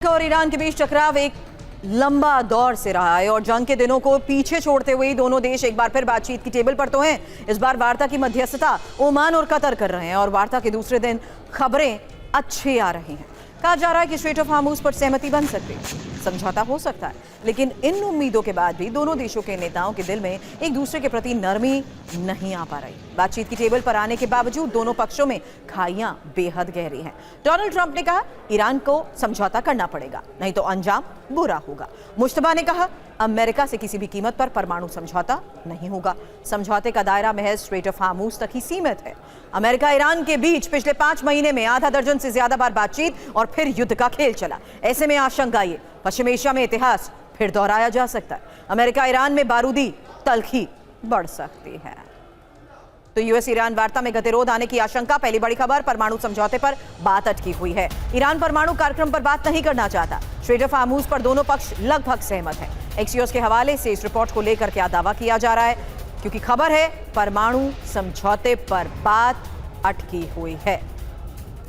और ईरान के बीच टकराव एक लंबा दौर से रहा है और जंग के दिनों को पीछे छोड़ते हुए दोनों देश एक बार फिर बातचीत की टेबल पर तो हैं। इस बार वार्ता की मध्यस्थता ओमान और कतर कर रहे हैं और वार्ता के दूसरे दिन खबरें अच्छी आ रही हैं। कहा जा रहा है कि स्ट्रेट ऑफ हार्मूज पर सहमति बन सकती है, समझौता हो सकता है, लेकिन इन उम्मीदों के बाद भी दोनों देशों के नेताओं के दिल में एक दूसरे के प्रति नरमी नहीं आ पा रही। बातचीत की टेबल पर आने के बावजूद दोनों पक्षों में खाइयां बेहद गहरी हैं। डोनाल्ड ट्रंप ने कहा ईरान को समझौता करना पड़ेगा, नहीं तो अंजाम बुरा होगा। मुश्तबा ने कहा अमेरिका से किसी भी कीमत पर परमाणु समझौता नहीं होगा। समझौते का दायरा महज स्ट्रेट ऑफ हार्मूज तक ही सीमित है। अमेरिका ईरान के बीच पिछले 5 महीने में आधा दर्जन से ज्यादा बार बातचीत और फिर युद्ध का खेल चला। ऐसे में आशंका ये पश्चिम एशिया में इतिहास फिर दोहराया जा सकता है। अमेरिका ईरान में बारूदी तल्खी बढ़ सकती है। तो यूएस ईरान वार्ता में गतिरोध आने की आशंका। पहली बड़ी खबर, परमाणु समझौते पर बात अटकी हुई है। ईरान परमाणु कार्यक्रम पर बात नहीं करना चाहता। स्ट्रेट ऑफ हार्मूज पर दोनों पक्ष लगभग सहमत है। एक्सियोस के हवाले से इस रिपोर्ट को लेकर क्या दावा किया जा रहा है, क्योंकि खबर है परमाणु समझौते पर बात अटकी हुई है।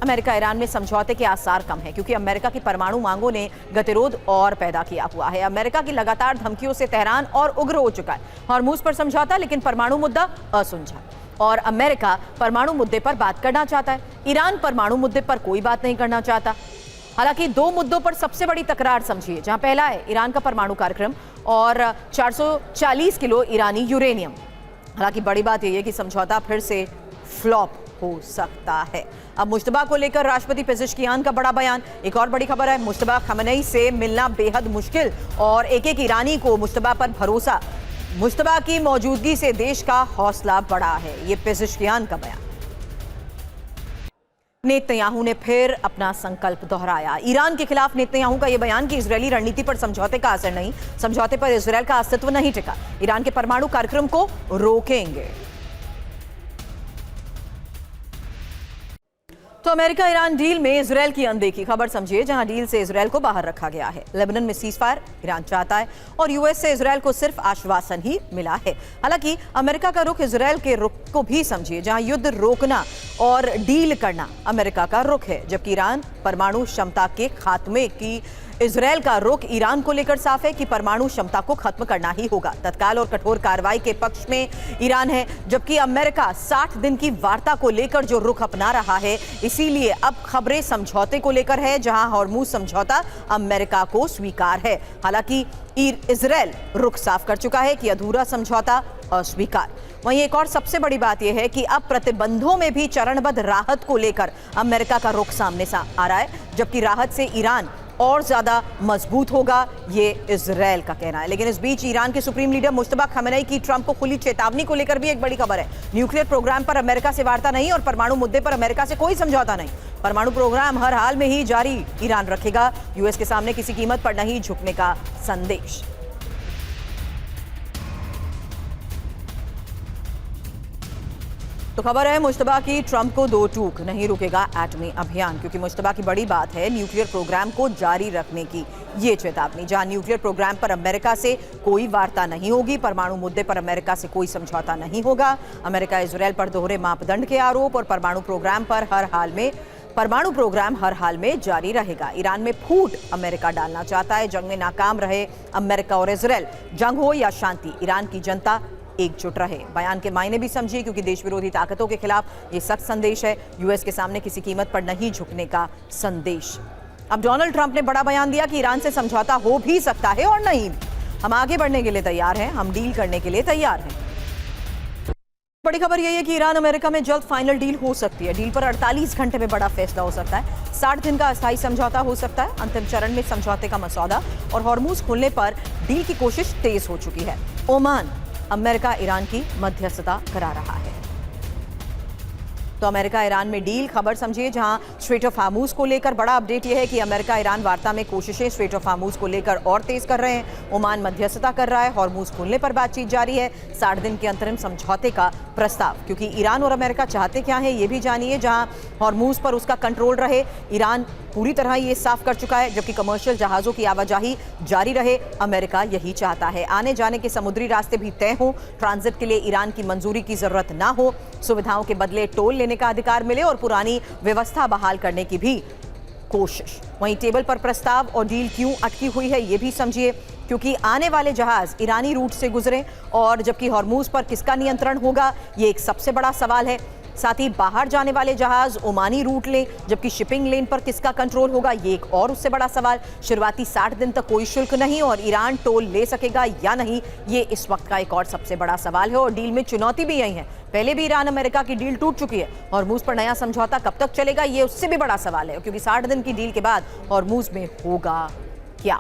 अमेरिका ईरान में समझौते के आसार कम है, क्योंकि अमेरिका की परमाणु मांगों ने गतिरोध और पैदा किया हुआ है। अमेरिका की लगातार धमकियों से तेहरान और उग्र हो चुका है। हार्मूज पर समझौता, लेकिन परमाणु मुद्दा असुलझा और अमेरिका परमाणु मुद्दे पर बात करना चाहता है। ईरान परमाणु मुद्दे पर कोई बात नहीं करना चाहता। हालांकि 2 मुद्दों पर सबसे बड़ी तकरार समझिए, जहां पहला है ईरान का परमाणु कार्यक्रम और 440 किलो ईरानी यूरेनियम। हालांकि बड़ी बात यह है कि समझौता फिर से फ्लॉप हो सकता है। अब मुश्तबा को लेकर राष्ट्रपति पेज़ेश्कियान का बड़ा बयान। एक और बड़ी खबर है, मुश्तबा खमेनेई से मिलना बेहद मुश्किल और एक ईरानी को मुश्तबा पर भरोसा। मुश्तबा की मौजूदगी से देश का हौसला बढ़ा है, ये पेज़ेश्कियान का बयान। नेतन्याहू ने फिर अपना संकल्प दोहराया। ईरान के खिलाफ नेतन्याहू का यह बयान कि इजरायली रणनीति पर समझौते का असर नहीं, समझौते पर इजरायल का अस्तित्व नहीं टिका। ईरान के परमाणु कार्यक्रम को रोकेंगे। तो अमेरिका ईरान डील में इजरायल की अनदेखी। खबर समझिए, जहां डील से इजरायल को बाहर रखा गया है। लेबनान में सीजफायर ईरान चाहता है और यूएस से इजरायल को सिर्फ आश्वासन ही मिला है। हालांकि अमेरिका का रुख इजरायल के रुख को भी समझिए, जहां युद्ध रोकना और डील करना अमेरिका का रुख है, जबकि ईरान परमाणु क्षमता के खात्मे की इजरायल का रुख ईरान को लेकर साफ है कि परमाणु क्षमता को खत्म करना ही होगा। तत्काल और कठोर कार्रवाई के पक्ष में ईरान है, जबकि अमेरिका 60 दिन की वार्ता को लेकर जो रुख अपना रहा है। इसीलिए अब खबरें समझौते को लेकर है, जहां हार्मूज समझौता अमेरिका को स्वीकार है। हालांकि इजरायल रुख साफ कर चुका है कि अधूरा समझौता अस्वीकार। वहीं एक और सबसे बड़ी बात यह है कि अब प्रतिबंधों में भी चरणबद्ध राहत को लेकर अमेरिका का रुख सामने आ रहा है, जबकि राहत से ईरान और ज्यादा मजबूत होगा, ये इजरायल का कहना है। लेकिन इस बीच ईरान के सुप्रीम लीडर मुश्तबा खमेनेई की ट्रंप को खुली चेतावनी को लेकर भी एक बड़ी खबर है। न्यूक्लियर प्रोग्राम पर अमेरिका से वार्ता नहीं और परमाणु मुद्दे पर अमेरिका से कोई समझौता नहीं। परमाणु प्रोग्राम हर हाल में ही जारी ईरान रखेगा। यूएस के सामने किसी कीमत पर नहीं झुकने का संदेश। तो खबर है मुश्तबा की ट्रंप को 2 टूक, नहीं रुकेगा एटमी अभियान, क्योंकि मुश्तबा की बड़ी बात है न्यूक्लियर प्रोग्राम को जारी रखने की ये चेतावनी। जहां न्यूक्लियर प्रोग्राम पर अमेरिका से कोई वार्ता नहीं होगी, परमाणु मुद्दे पर अमेरिका से कोई समझौता नहीं होगा। अमेरिका इजरायल पर दोहरे मापदंड के आरोप और परमाणु प्रोग्राम हर हाल में जारी रहेगा। ईरान में फूट अमेरिका डालना चाहता है। जंग में नाकाम रहे अमेरिका और इजरायल। जंग हो या शांति, ईरान की जनता एकजुट रहे। बयान के मायने भी समझिए, क्योंकि देश विरोधी ताकतों के खिलाफ ये सख्त संदेश है। यूएस के सामने किसी कीमत पर नहीं झुकने का संदेश। अब डोनाल्ड ट्रंप ने बड़ा बयान दिया कि ईरान से समझौता हो भी सकता है और नहीं भी। हम आगे बढ़ने के लिए तैयार हैं, हम डील करने के लिए तैयार हैं। बड़ी खबर यही है कि ईरान अमेरिका में जल्द फाइनल डील हो सकती है। डील पर 48 घंटे में बड़ा फैसला हो सकता है। 60 दिन का अस्थायी समझौता हो सकता है। अंतिम चरण में समझौते का मसौदा और हार्मूज खुलने पर डील की कोशिश तेज हो चुकी है। ओमान अमेरिका ईरान की मध्यस्थता करा रहा है। तो अमेरिका ईरान में डील। खबर समझिए, जहां स्ट्रेट ऑफ हार्मूज को लेकर बड़ा अपडेट यह है कि अमेरिका ईरान वार्ता में कोशिशें स्ट्रेट ऑफ हार्मूज को लेकर और तेज कर रहे हैं। ओमान मध्यस्थता कर रहा है। हार्मूज खुलने पर बातचीत जारी है। 60 दिन के अंतरिम समझौते का प्रस्ताव, क्योंकि ईरान और अमेरिका चाहते क्या है ये भी जानिए। जहां हार्मूज पर उसका कंट्रोल रहे, ईरान पूरी तरह ये साफ कर चुका है, जबकि कमर्शियल जहाजों की आवाजाही जारी रहे, अमेरिका यही चाहता है। आने जाने के समुद्री रास्ते भी तय हों, ट्रांजिट के लिए ईरान की मंजूरी की जरूरत ना हो, सुविधाओं के बदले टोल लेने का अधिकार मिले और पुरानी व्यवस्था बहाल करने की भी कोशिश। वहीं टेबल पर प्रस्ताव और डील क्यों अटकी हुई है ये भी समझिए, क्योंकि आने वाले जहाज ईरानी रूट से गुजरे और जबकि हॉर्मूज पर किसका नियंत्रण होगा ये एक सबसे बड़ा सवाल है। साथ ही बाहर जाने वाले जहाज ओमानी रूट लें, जबकि शिपिंग लेन पर किसका कंट्रोल होगा ये एक और उससे बड़ा सवाल। शुरुआती 60 दिन तक कोई शुल्क नहीं और ईरान टोल ले सकेगा या नहीं ये इस वक्त का एक और सबसे बड़ा सवाल है। और डील में चुनौती भी यही है, पहले भी ईरान अमेरिका की डील टूट चुकी है। हॉर्मूज पर नया समझौता कब तक चलेगा ये उससे भी बड़ा सवाल है, क्योंकि 60 दिन की डील के बाद हॉर्मूज में होगा क्या।